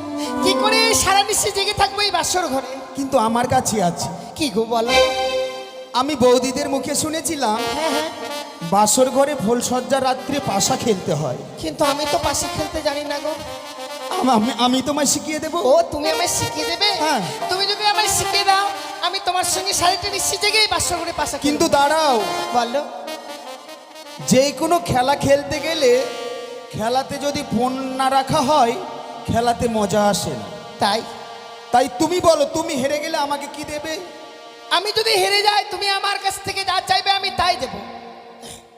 কি করে সারা নিশে জেগে থাকবো এই বাসর ঘরে। কিন্তু আমার কাছে আছে। কি গো বলো। আমি বৌদিদের মুখে শুনেছিলাম হ্যাঁ হ্যাঁ, বাসর ঘরে ভোলসজ্জা রাত্রে পাশা খেলতে হয়। কিন্তু আমি তো পাশে খেলতে জানি না গো। আমি তোমায় শিখিয়ে দেবো। ও তুমি আমায় শিখিয়ে দেবে? হ্যাঁ। তুমি যদি আমায় শিখিয়ে দাও, আমি তোমার সঙ্গে সাড়ে নিশ্চিত জেগেই বাসর ঘরে পাশা কিন্তু দাঁড়াও, বলো। যে কোনো খেলা খেলতে গেলে খেলাতে যদি ফোন না রাখা হয় খেলাতে মজা আসে না। তাই তাই তুমি বলো, তুমি হেরে গেলে আমাকে কি দেবে? আমি যদি হেরে যাই, তুমি আমার কাছ থেকে যা চাইবে আমি তাই দেব।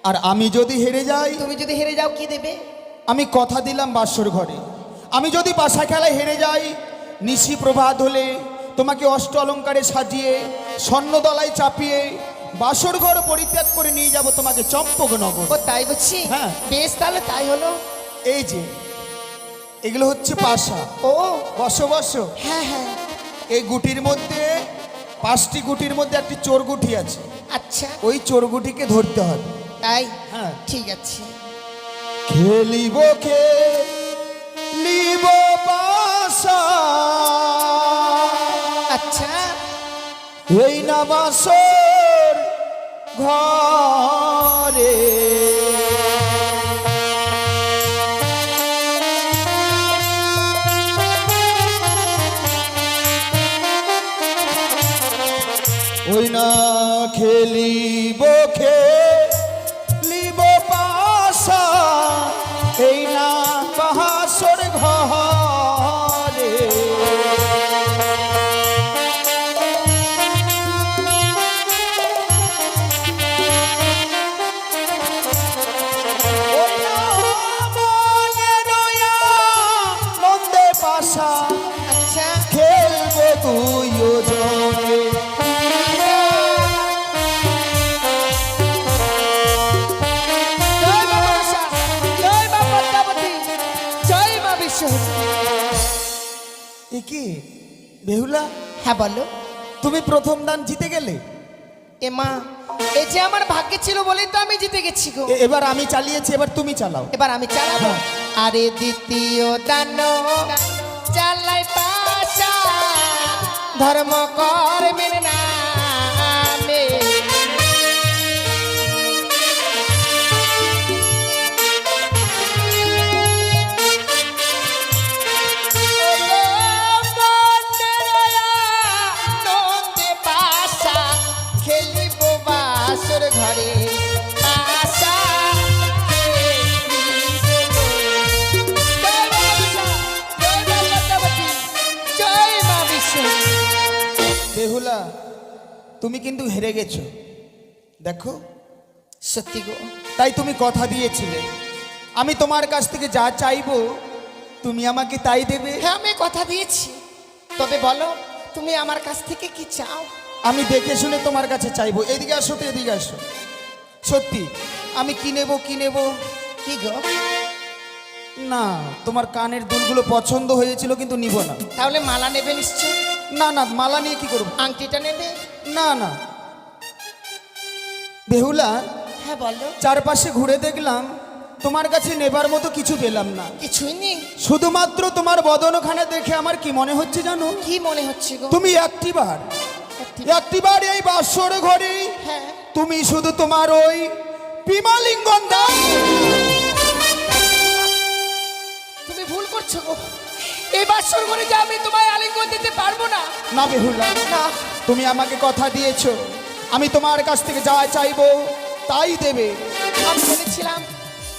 আর আমি যদি হেরে যাই, তুমি যদি হেরে যাও কি দেবে? আমি কথা দিলাম বাসর ঘরে, আমি যদি পাশা খেলায় হেরে যাই, নিশি প্রভাত হলে তোমাকে অষ্ট অলঙ্কারে সাজিয়ে স্বর্ণদলায় চাপিয়ে বাসর ঘর পরিত্যাগ করে নিয়ে যাব তোমাকে চম্পকনগর। ও তাই বুঝছি। হ্যাঁ। বেশ, তাহলে তাই হলো। এই যে এগুলো হচ্ছে পাশা। ও বসো বসো। হ্যাঁ হ্যাঁ, এই গুটির মধ্যে 5টি গুটির মধ্যে একটি চোর গুটি আছে, আচ্ছা ওই চোর গুটিকে ধরতে হবে। তাই। হ্যাঁ। ঠিক আছে। খেলিব খেলিব পাশা, আচ্ছা এই না বাসর ঘরে। ওই না খেলিব খেলিব পাশা, এই না বাসর ঘরে। ওই না মনের নন্দে পাশা, আচ্ছা, খেলবো তুইও জনে। জয় মা মনসা, জয় মা পদ্মাবতী, জয় মা বিশ্বহরি। এ কি বেহুলা, হ্যাঁ বলো। তুমি প্রথম দান জিতে গেলে? এ মা, এই যে আমার ভাগ্যে ছিল বলেই তো আমি জিতে গেছি গো। এবার আমি চালিয়েছি, এবার তুমি চালাও। এবার আমি চালাবো। হ্যাঁ। আরে দ্বিতীয় দান চালাই পাশা, ধর্ম কর্মের নামে ঘরে আশা জয় মা বিশা, জয় মা পদ্মাবতী, জয় মা বিশা। বেহুলা, তুমি কিন্তু হেরে গেছো দেখো। সত্যি গো, তাই তুমি কথা দিয়েছিলে আমি তোমার কাছ থেকে যা চাইবো তুমি আমাকে তাই দেবে। হ্যাঁ আমি কথা দিয়েছি, তবে বলো তুমি আমার কাছ থেকে কি চাও? আমি দেখে শুনে তোমার কাছে চাইবো। এদিকে আসো তো, এদিকে আসো। সত্যি আমি কি নেবো কি নেবো? কি গো? না, তোমার কানের দুলগুলো পছন্দ হয়েছিল কিন্তু নিব না। তাহলে মালা নেবে নিশ্চয়? না না, মালা নিয়ে কি করবো? আংটিটা নেবে? না না। বেহুলা, হ্যাঁ বলো। চারপাশে ঘুরে দেখলাম তোমার কাছে নেবার মতো কিছু পেলাম না। কিছুই নেই? শুধুমাত্র তোমার বদনখানে দেখে আমার কি মনে হচ্ছে জানো? কি মনে হচ্ছে গো? তুমি একটিবার এই বাসর ঘরে হ্যাঁ তুমি শুধু তোমার ওই বিমালিঙ্গন দাও। তুমি ভুল করছো গো, এই বাসর ঘরে যে আমি তোমায় আলিঙ্গন দিতে পারবো না। না বেহুলা, না, তুমি আমাকে কথা দিয়েছো আমি তোমার কাছ থেকে যা চাইবো তাই দেবে। আমি বলেছিলাম,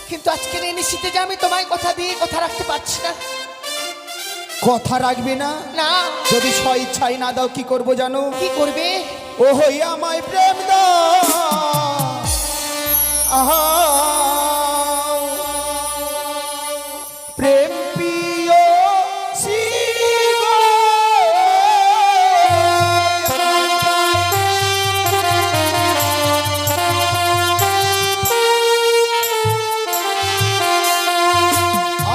কিন্তু আজকের এই নিশ্চিতে যে আমি তোমায় কথা দিয়ে কথা রাখতে পারছি না। কথা রাখবে না? না। যদি স্ব ইচ্ছাই না দাও কি করবো জানো? কি করবে? ও হই আমায় প্রেম দাও, আহা প্রেম প্রিয় শিব।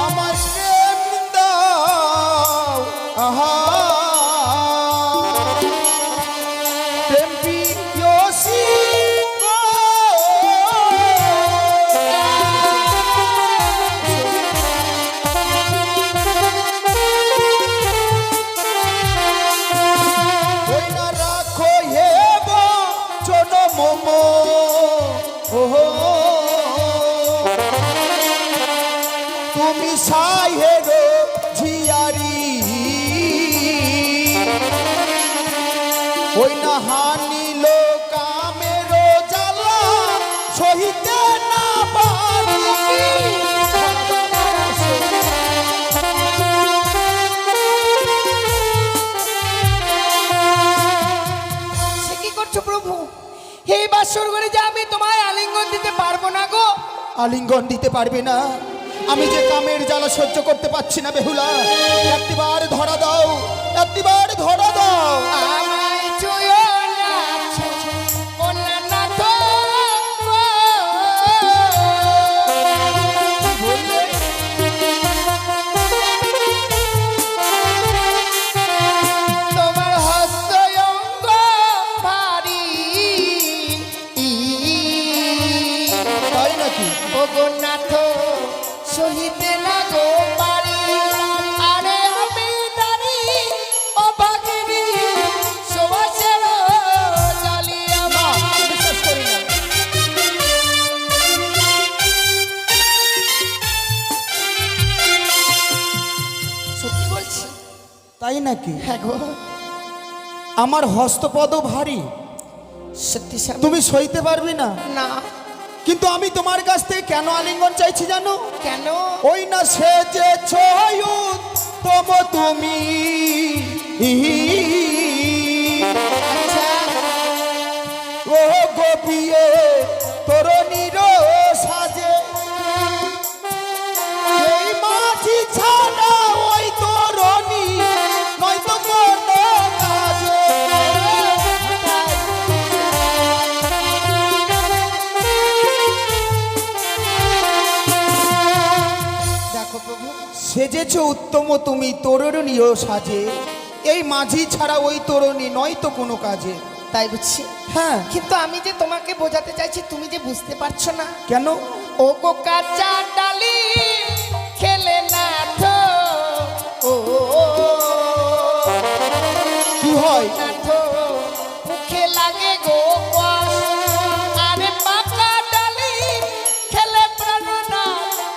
আমার প্রেম দাও, আহা প্রেম প্রিয় শিব। ওই না রাখো হেব জনম ওহো তুমি সাহেব ঝিয়ারি। ওই না হানিল কামের জ্বালা সহিতে না পারি। সে কি করছো প্রভু? এই বাসর ঘরে যে আমি তোমায় আলিঙ্গন দিতে পারবো না গো। আলিঙ্গন দিতে পারবে না? আমি যে কামের জ্বালা সহ্য করতে পারছি না বেহুলা, একটিবার ধরা দাও, একটিবার ধরা দাও। আমায় ছুঁয়ো না, কন্যা না তো। তোমার হস্ত অঙ্গ ভারী, তাই নাকি? ও গন্নাথ সহিতে না গো পারি। আরে আমি নারী অভাগিনী, সুবাসের জালি আমার। বিশ্বাস করি না। সত্যি বলছি? তাই নাকি? হ্যাঁ গো, আমার হস্তপদ ভারী, সত্যি স্বামী। তুমি সইতে পারবে না। না। কিন্তু আমি তোমার কাছ থেকে কেন আলিঙ্গন চাইছি জানো? কেন? ওই না সে যে তম তুমি আচ্ছা, ও গোপিয়ে তোর নির সাজে এই মাঝি ছাড়া ওই তোরনি নয়তো কোনো কাজে। দেখো প্রভু, সেজেছ উত্তম তুমি তরুণীয় সাজে এই মাঝি ছাড়া ওই তরুণী নয়তো কোনো কাজে। তাই বুঝছি। হ্যাঁ, কিন্তু আমি যে তোমাকে বোঝাতে চাইছি তুমি যে বুঝতে পারছো না। কেন? ও গো কাঁচা ডালি খেলে না তো, ও কি হয়? না তো মুখে লাগে গো কষ। আরে পাকা ডালি খেলে প্রাণ না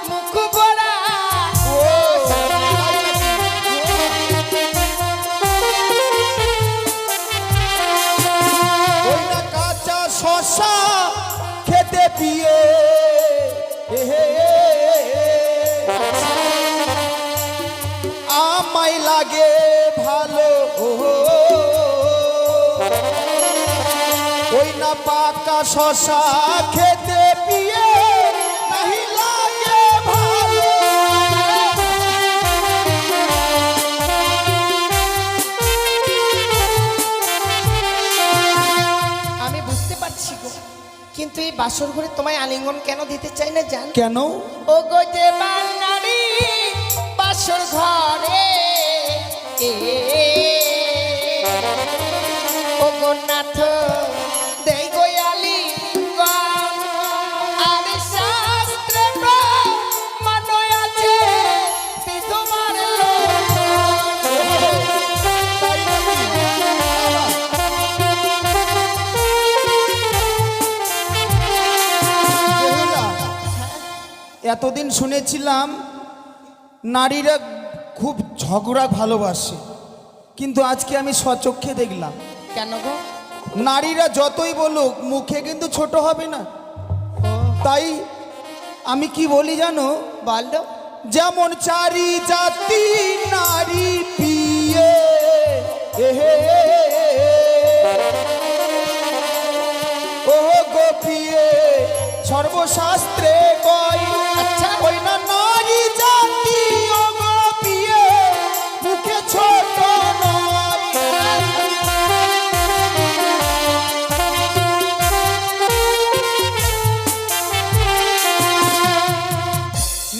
মুখ ভরা। ওই না কাঁচা শশা পাকা শশা খেতে পিয়ে নাহি লাগে ভালো। আমি বুঝতে পারছি গো, কিন্তু এই বাসর ঘরে তোমায় আলিঙ্গন কেন দিতে চাই না জান? কেন? ও গো যে বাঙালি বাসর ঘরে ও গো নাথ দেই গো আলিঙ্গন, আর শাস্ত্রে প্রমাণ আছে তোমার এতদিন শুনেছিলাম নারীরা খুব ঝগড়া ভালোবাসে, কিন্তু আজকে আমি স্বচক্ষে দেখলাম কেন গো? নারীরা যতই বলুক মুখে কিন্তু ছোট হবে না। তাই আমি কি বলি জানো? বলো। যেমন চারি জাতি নারী পিয়ে ও গোপিয়ে সর্বশাস্ত্রে কয়। আচ্ছা। ওই না নারী জাতি ও গোপিয়ে মুখে ছোট নয়।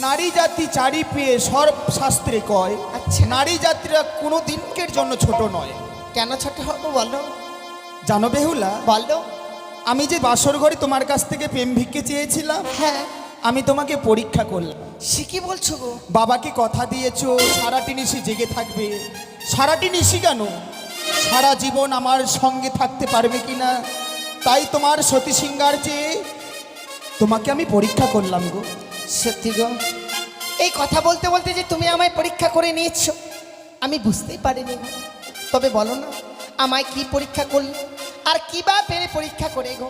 নারী জাতি চারি পেয়ে সর্বশাস্ত্রে কয়। আচ্ছা। নারী জাতিরা কোনো দিনকের জন্য ছোট নয়। কেন ছোট হবো বলো? জানো বেহুলা, বলো। আমি যে বাসর ঘরে তোমার কাছ থেকে প্রেম ভিক্ষে চেয়েছিলাম, হ্যাঁ, আমি তোমাকে পরীক্ষা করলাম। সে কি বলছো গো? বাবাকে কথা দিয়েছো সারাটি নিশি জেগে থাকবে। সারাটি নিশি কেন, সারা জীবন আমার সঙ্গে থাকতে পারবে কিনা, তাই তোমার সতী সিংহার চেয়ে তোমাকে আমি পরীক্ষা করলাম গো। সত্যি গো, এই কথা বলতে বলতে যে তুমি আমায় পরীক্ষা করে নিয়েছো আমি বুঝতেই পারিনি গো। তবে বলো না, আমায় কি পরীক্ষা করলে আর কি বা পেরে পরীক্ষা করে গো?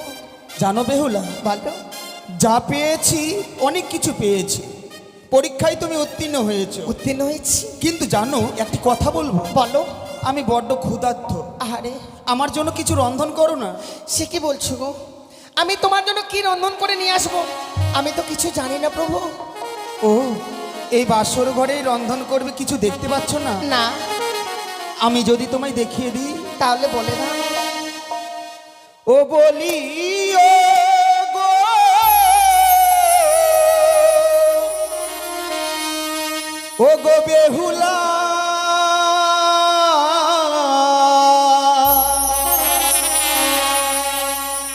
জানো বেহুলা, বলো। যা পেয়েছি অনেক কিছু পেয়েছি, পরীক্ষায় তুমি উত্তীর্ণ হয়েছো। উত্তীর্ণ হয়েছি, কিন্তু জানো একটি কথা বলবো? বলো। আমি বড্ড ক্ষুধার্ত, আরে আমার জন্য কিছু রন্ধন করো না। সে কি বলছো গো? আমি তোমার জন্য কি রন্ধন করে নিয়ে আসবো? আমি তো কিছু জানি না প্রভু। ও, এই বাসর ঘরেই রন্ধন করবে, কিছু দেখতে পাচ্ছ না? না। আমি যদি তোমায় দেখিয়ে দিই তাহলে বলে না। ও বলি ও গো, ও গো বেহুলা,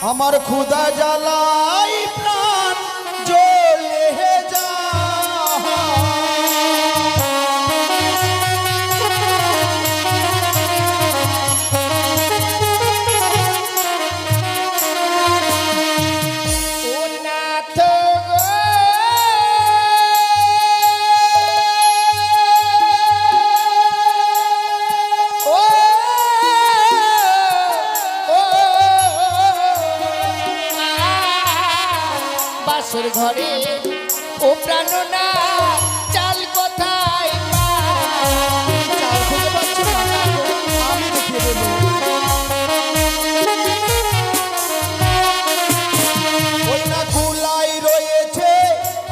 আমার ক্ষুধা জ্বালাই প্রাণ জ্বলে যায়। ও নাথ গো, ও বাসর ঘরে ও প্রাণনা চাল কোথায় পাই? চাল খুঁজে পাচ্ছ না গো? আমি দেখিয়ে দেবো। ওই না কুলাই রয়েছে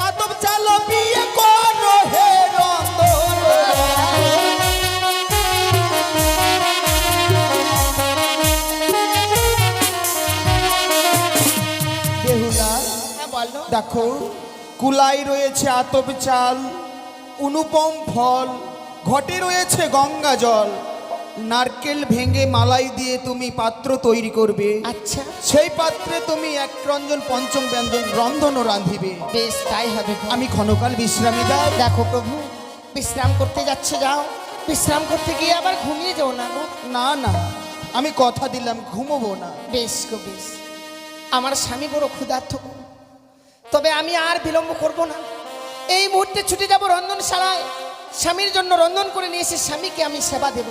আদব চালো বিয়ে করো হে রন্ধন। বেহুলা, হ্যাঁ, বলো। দেখো কুলাই রয়েছে আতপ চাল, অনুপম ফল, ঘটে রয়েছে গঙ্গা জল, নারকেল ভেঙে মালাই দিয়ে তুমি পাত্র তৈরি করবে। আচ্ছা, সেই পাত্রে তুমি এক রঞ্জন পঞ্চম ব্যঞ্জন রন্ধনও রাঁধিবে। বেশ তাই হবে গো। আমি ক্ষণকাল বিশ্রামে দাও। দেখো প্রভু, বিশ্রাম করতে যাচ্ছে যাও, বিশ্রাম করতে গিয়ে আবার ঘুমিয়ে যাও না গো। না না, আমি কথা দিলাম ঘুমোবো না। বেশ গো বেশ। আমার স্বামী বড় ক্ষুধার্ত গো। তবে আমি আর বিলম্ব করব না, এই মুহূর্তে ছুটে যাব রন্ধনশালায়। স্বামীর জন্য রন্ধন করে নিয়ে এসে স্বামীকে আমি সেবা দেব।